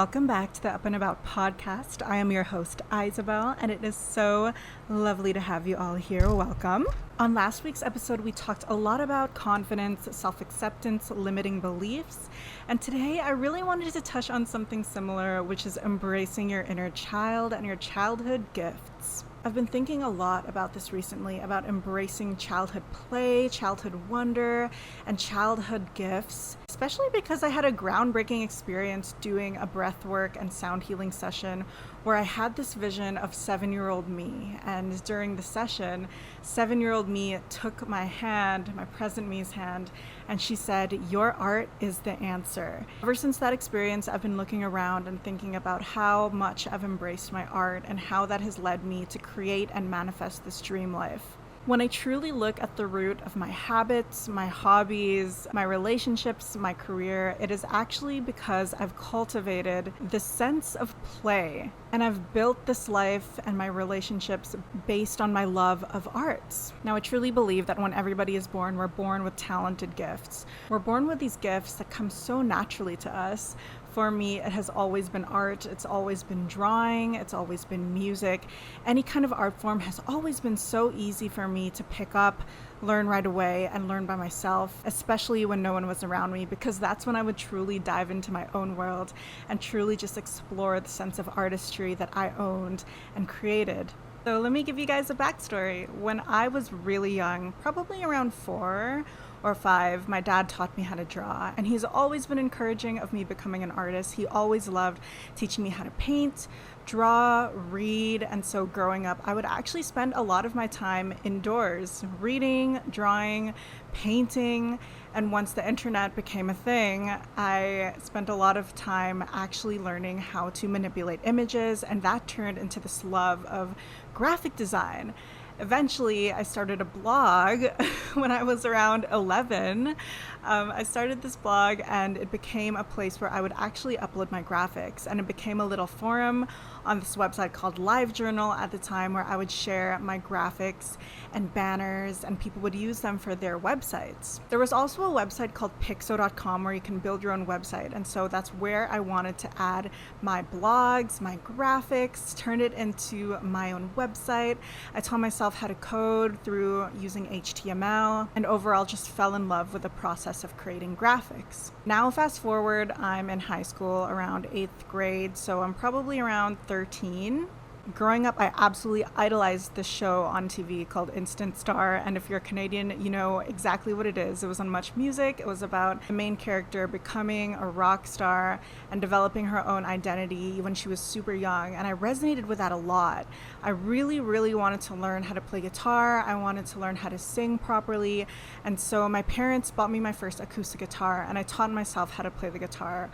Welcome back to the Up and About podcast. I am your host, Isabel, and it is so lovely to have you all here. Welcome. On last week's episode, we talked a lot about confidence, self-acceptance, limiting beliefs, and today I really wanted to touch on something similar, which is embracing your inner child and your childhood gifts. I've been thinking a lot about this recently, about embracing childhood play, childhood wonder, and childhood gifts, especially because I had a groundbreaking experience doing a breathwork and sound healing session where I had this vision of 7-year-old me. And during the session, 7-year-old me took my hand, my present me's hand, and she said, "Your art is the answer." Ever since that experience, I've been looking around and thinking about how much I've embraced my art and how that has led me to create and manifest this dream life. When I truly look at the root of my habits, my hobbies, my relationships, my career, it is actually because I've cultivated this sense of play. And I've built this life and my relationships based on my love of arts. Now, I truly believe that when everybody is born, we're born with talented gifts. We're born with these gifts that come so naturally to us. For me, it has always been art. It's always been drawing. It's always been music. Any kind of art form has always been so easy for me to pick up, learn right away, and learn by myself, especially when no one was around me, because that's when I would truly dive into my own world and truly just explore the sense of artistry that I owned and created. So let me give you guys a backstory. When I was really young, probably around 4 or 5, my dad taught me how to draw, and he's always been encouraging of me becoming an artist. He always loved teaching me how to paint, draw, read, and so growing up, I would actually spend a lot of my time indoors, reading, drawing, painting, and once the internet became a thing, I spent a lot of time actually learning how to manipulate images, and that turned into this love of graphic design. Eventually, I started a blog when I was around 11. I started this blog and it became a place where I would actually upload my graphics, and it became a little forum on this website called LiveJournal at the time where I would share my graphics and banners and people would use them for their websites. There was also a website called pixo.com where you can build your own website, and so that's where I wanted to add my blogs, my graphics, turn it into my own website. I taught myself how to code through using HTML and overall just fell in love with the process of creating graphics. Now fast forward, I'm in high school around 8th grade, so I'm probably around 13. Growing up, I absolutely idolized this show on TV called Instant Star, and if you're Canadian, you know exactly what it is. It was on Much Music. It was about the main character becoming a rock star and developing her own identity when she was super young, and I resonated with that a lot. I really, really wanted to learn how to play guitar. I wanted to learn how to sing properly, and so my parents bought me my first acoustic guitar, and I taught myself how to play the guitar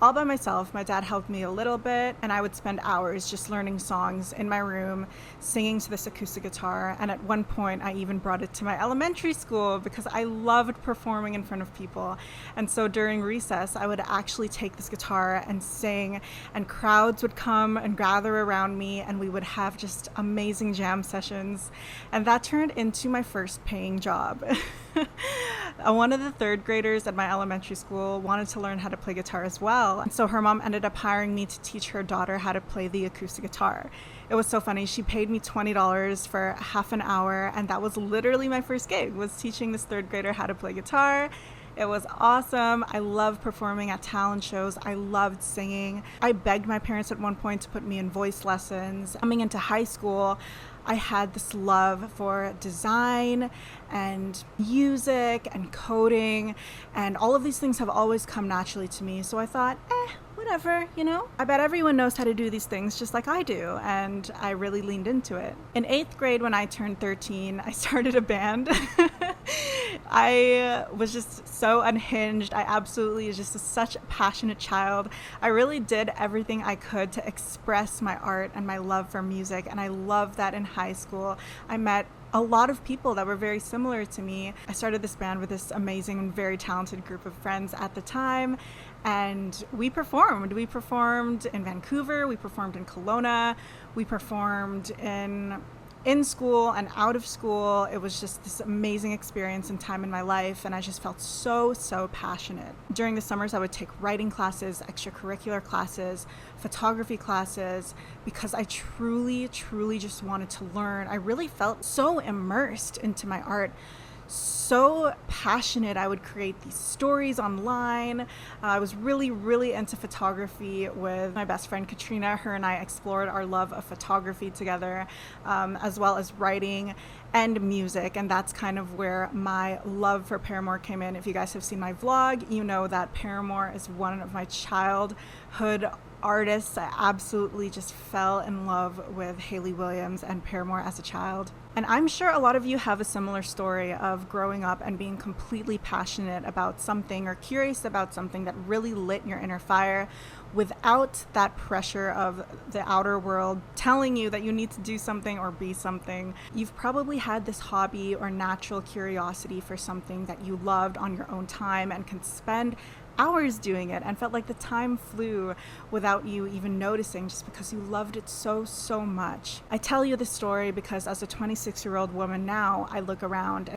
all by myself. My dad helped me a little bit, and I would spend hours just learning songs in my room, singing to this acoustic guitar. And at one point, I even brought it to my elementary school because I loved performing in front of people. And so during recess, I would actually take this guitar and sing, and crowds would come and gather around me, and we would have just amazing jam sessions. And that turned into my first paying job. One of the 3rd graders at my elementary school wanted to learn how to play guitar as well. And so her mom ended up hiring me to teach her daughter how to play the acoustic guitar. It was so funny. She paid me $20 for half an hour, and that was literally my first gig, was teaching this 3rd grader how to play guitar. It was awesome. I loved performing at talent shows. I loved singing. I begged my parents at one point to put me in voice lessons. Coming into high school, I had this love for design and music and coding, and all of these things have always come naturally to me. So I thought, whatever, I bet everyone knows how to do these things just like I do, and I really leaned into it. In 8th grade, when I turned 13, I started a band. I was just so unhinged. I absolutely was just such a passionate child. I really did everything I could to express my art and my love for music, and I loved that in high school. I met a lot of people that were very similar to me. I started this band with this amazing and very talented group of friends at the time, and we performed. We performed in Vancouver, we performed in Kelowna, we performed in in school and out of school. It was just this amazing experience and time in my life, and I just felt so passionate. During the summers, I would take writing classes, extracurricular classes, photography classes, because I truly just wanted to learn. I really felt so immersed into my art, so passionate. I would create these stories online. I was really into photography with my best friend Katrina. Her and I explored our love of photography together, as well as writing and music, and that's kind of where my love for Paramore came in. If you guys have seen my vlog, you know that Paramore is one of my childhood artists. I absolutely just fell in love with Hayley Williams and Paramore as a child. And I'm sure a lot of you have a similar story of growing up and being completely passionate about something or curious about something that really lit your inner fire without that pressure of the outer world telling you that you need to do something or be something. You've probably had this hobby or natural curiosity for something that you loved on your own time and can spend hours doing it and felt like the time flew without you even noticing, just because you loved it so much. I tell you this story because as a 26-year-old woman now, I look around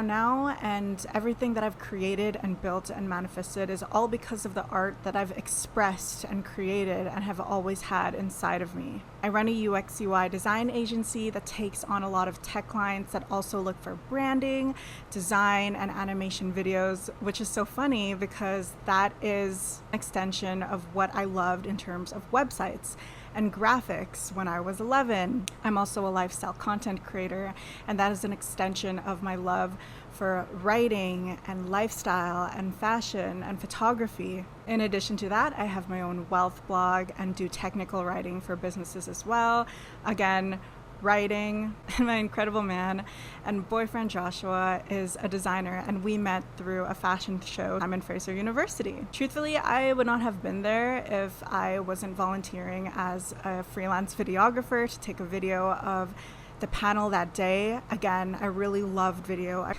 now, and everything that I've created and built and manifested is all because of the art that I've expressed and created and have always had inside of me. I run a UX UI design agency that takes on a lot of tech clients that also look for branding, design, and animation videos, which is so funny because that is an extension of what I loved in terms of websites and graphics when I was 11. I'm also a lifestyle content creator, and that is an extension of my love for writing and lifestyle and fashion and photography. In addition to that, I have my own wealth blog and do technical writing for businesses as well. Again, writing. And my incredible man and boyfriend Joshua is a designer, and we met through a fashion show. I'm in Fraser University. Truthfully, I would not have been there if I wasn't volunteering as a freelance videographer to take a video of the panel that day. Again, I really loved video.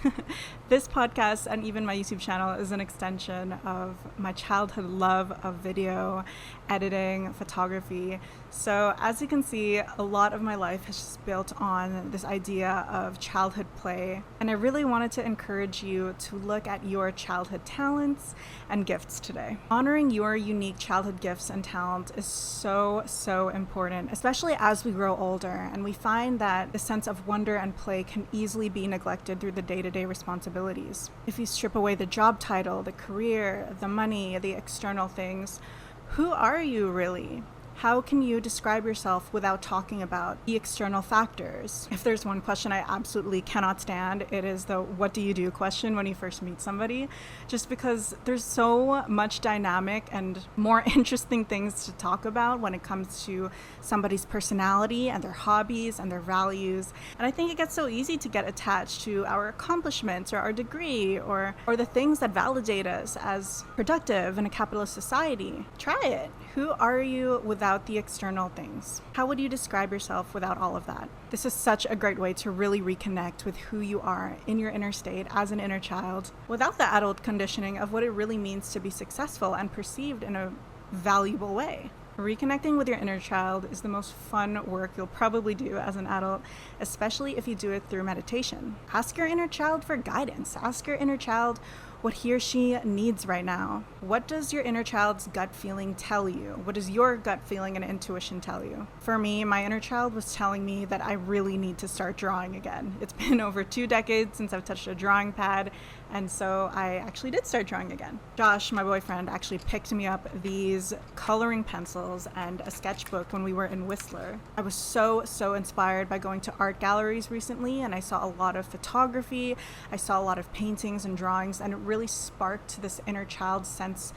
This podcast and even my YouTube channel is an extension of my childhood love of video, editing, photography. So as you can see, a lot of my life has just built on this idea of childhood play. And I really wanted to encourage you to look at your childhood talents and gifts today. Honoring your unique childhood gifts and talents is so important, especially as we grow older and we find that the sense of wonder and play can easily be neglected through the day-to-day responsibilities. If you strip away the job title, the career, the money, the external things, who are you really? How can you describe yourself without talking about the external factors? If there's one question I absolutely cannot stand, it is the what do you do question when you first meet somebody, just because there's so much dynamic and more interesting things to talk about when it comes to somebody's personality and their hobbies and their values. And I think it gets so easy to get attached to our accomplishments or our degree or the things that validate us as productive in a capitalist society. Try it. Who are you without the external things? How would you describe yourself without all of that? This is such a great way to really reconnect with who you are in your inner state as an inner child, without the adult conditioning of what it really means to be successful and perceived in a valuable way. Reconnecting with your inner child is the most fun work you'll probably do as an adult, especially if you do it through meditation. Ask your inner child for guidance. Ask your inner child what he or she needs right now. What does your inner child's gut feeling tell you? What does your gut feeling and intuition tell you? For me, my inner child was telling me that I really need to start drawing again. It's been over 2 decades since I've touched a drawing pad, and so I actually did start drawing again. Josh, my boyfriend, actually picked me up these coloring pencils and a sketchbook when we were in Whistler. I was so inspired by going to art galleries recently, and I saw a lot of photography, I saw a lot of paintings and drawings, and it really sparked this inner child sense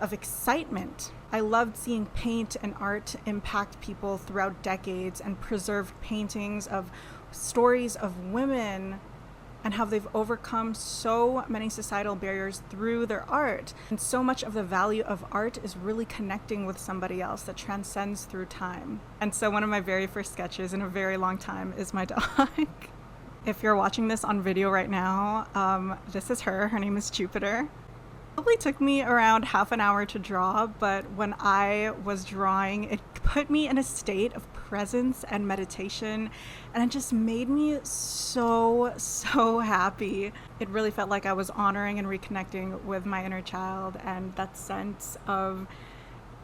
of excitement. I loved seeing paint and art impact people throughout decades and preserved paintings of stories of women and how they've overcome so many societal barriers through their art. And so much of the value of art is really connecting with somebody else that transcends through time. And so one of my very first sketches in a very long time is my dog. If you're watching this on video right now, this is her. Her name is Jupiter. Probably took me around half an hour to draw, but when I was drawing, it put me in a state of presence and meditation, and it just made me so happy. It really felt like I was honoring and reconnecting with my inner child, and that sense of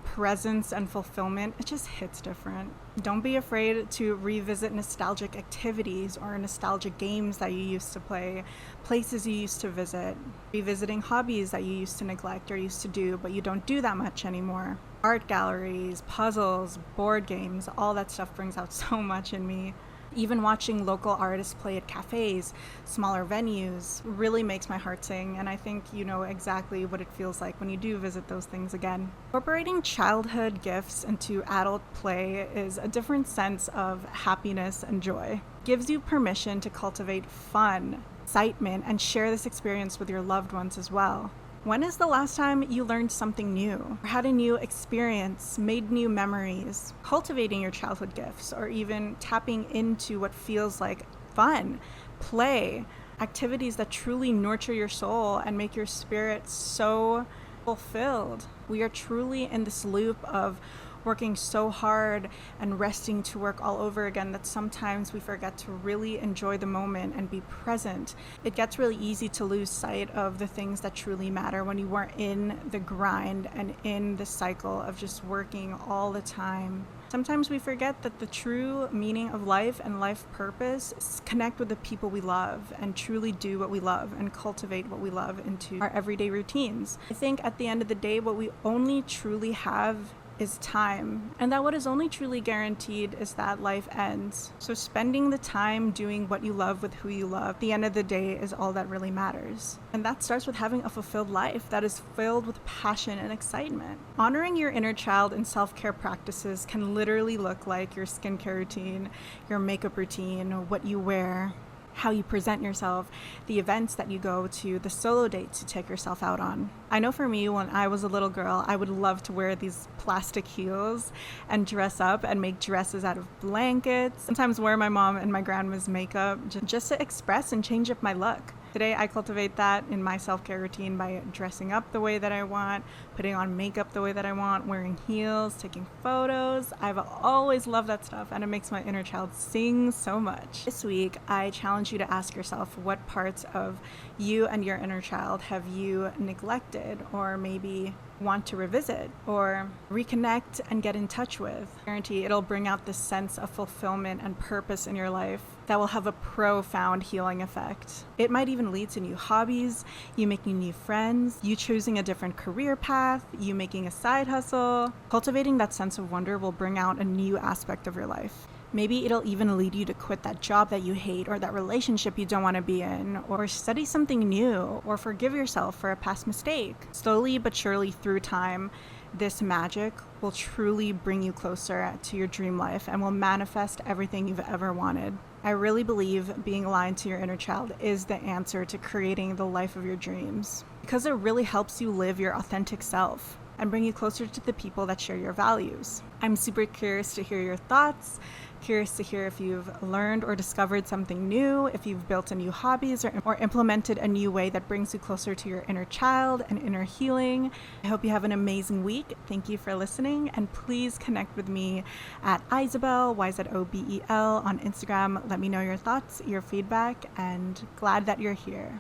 presence and fulfillment, it just hits different. Don't be afraid to revisit nostalgic activities or nostalgic games that you used to play, places you used to visit, revisiting hobbies that you used to neglect or used to do, but you don't do that much anymore. Art galleries, puzzles, board games, all that stuff brings out so much in me. Even watching local artists play at cafes, smaller venues, really makes my heart sing, and I think you know exactly what it feels like when you do visit those things again. Incorporating childhood gifts into adult play is a different sense of happiness and joy. It gives you permission to cultivate fun, excitement, and share this experience with your loved ones as well. When is the last time you learned something new, or had a new experience, made new memories? Cultivating your childhood gifts, or even tapping into what feels like fun, play, activities that truly nurture your soul and make your spirit so fulfilled. We are truly in this loop of working so hard and resting to work all over again that sometimes we forget to really enjoy the moment and be present. It gets really easy to lose sight of the things that truly matter when you are in the grind and in the cycle of just working all the time. Sometimes we forget that the true meaning of life and life purpose is connect with the people we love and truly do what we love and cultivate what we love into our everyday routines. I think at the end of the day, what we only truly have is time, and that what is only truly guaranteed is that life ends. So spending the time doing what you love with who you love at the end of the day is all that really matters. And that starts with having a fulfilled life that is filled with passion and excitement. Honoring your inner child in self-care practices can literally look like your skincare routine, your makeup routine, what you wear, how you present yourself, the events that you go to, the solo dates you take yourself out on. I know for me, when I was a little girl, I would love to wear these plastic heels and dress up and make dresses out of blankets. Sometimes wear my mom and my grandma's makeup just to express and change up my look. Today, I cultivate that in my self-care routine by dressing up the way that I want, putting on makeup the way that I want, wearing heels, taking photos. I've always loved that stuff, and it makes my inner child sing so much. This week, I challenge you to ask yourself what parts of you and your inner child have you neglected or maybe want to revisit or reconnect and get in touch with. I guarantee it'll bring out this sense of fulfillment and purpose in your life that will have a profound healing effect. It might even lead to new hobbies, you making new friends, you choosing a different career path, you making a side hustle. Cultivating that sense of wonder will bring out a new aspect of your life. Maybe it'll even lead you to quit that job that you hate or that relationship you don't want to be in, or study something new, or forgive yourself for a past mistake. Slowly but surely through time, this magic will truly bring you closer to your dream life and will manifest everything you've ever wanted. I really believe being aligned to your inner child is the answer to creating the life of your dreams, because it really helps you live your authentic self and bring you closer to the people that share your values. I'm super curious to hear your thoughts, curious to hear if you've learned or discovered something new, if you've built a new hobbies or implemented a new way that brings you closer to your inner child and inner healing. I hope you have an amazing week. Thank you for listening, and please connect with me at Isabel, YZOBEL, on Instagram. Let me know your thoughts, your feedback, and glad that you're here.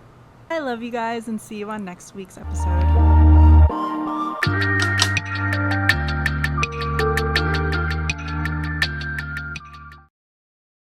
I love you guys, and see you on next week's episode.